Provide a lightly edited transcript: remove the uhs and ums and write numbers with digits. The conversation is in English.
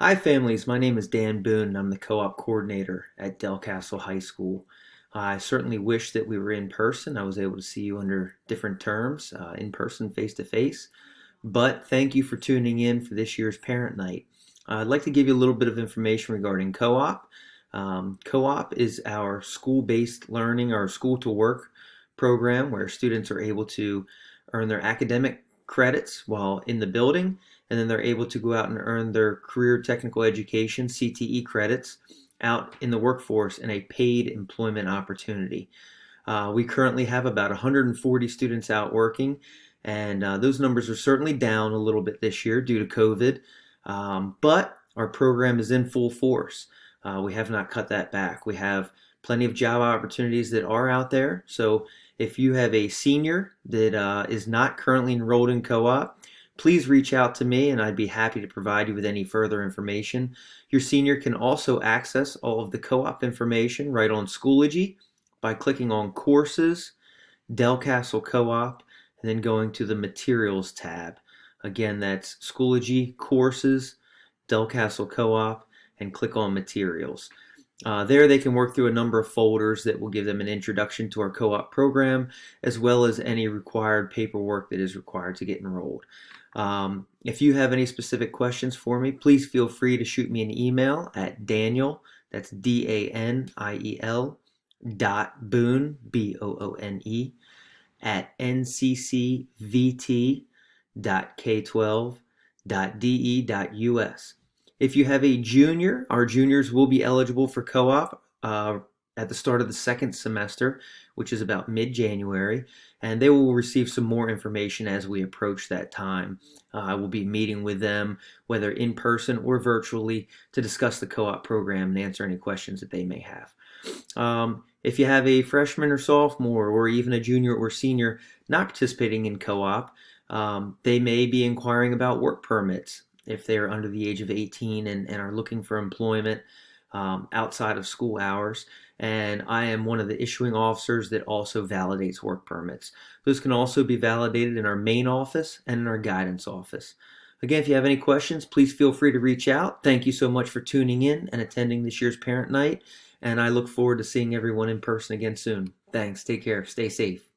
Hi families, my name is Dan Boone and I'm the co-op coordinator at Delcastle High School. I certainly wish that we were in person. I was able to see you under different terms, in person, face to face. But thank you for tuning in for this year's parent night. I'd like to give you a little bit of information regarding co-op. Co-op is our school-based learning, our school to work program where students are able to earn their academic credits while in the building, and then they're able to go out and earn their career technical education CTE credits out in the workforce in a paid employment opportunity. We currently have about 140 students out working, and those numbers are certainly down a little bit this year due to COVID, but our program is in full force. We have not cut that back. We have plenty of job opportunities that are out there. So if you have a senior that is not currently enrolled in co-op, please reach out to me and I'd be happy to provide you with any further information. Your senior can also access all of the co-op information right on Schoology by clicking on Courses, Delcastle Co-op, and then going to the Materials tab. Again, that's Schoology, Courses, Delcastle Co-op, and click on Materials. There they can work through a number of folders that will give them an introduction to our co-op program, as well as any required paperwork that is required to get enrolled. If you have any specific questions for me, please feel free to shoot me an email at Daniel, that's DANIEL, Boone, BOONE, at nccvt.k12.de.us. If you have a junior, our juniors will be eligible for co-op at the start of the second semester, which is about mid-January, and they will receive some more information as we approach that time. I will be meeting with them, whether in person or virtually, to discuss the co-op program and answer any questions that they may have. If you have a freshman or sophomore or even a junior or senior not participating in co-op, they may be inquiring about work permits if they are under the age of 18 and are looking for employment outside of school hours. And I am one of the issuing officers that also validates work permits. Those can also be validated in our main office and in our guidance office. Again, if you have any questions, please feel free to reach out. Thank you so much for tuning in and attending this year's parent night. And I look forward to seeing everyone in person again soon. Thanks. Take care. Stay safe.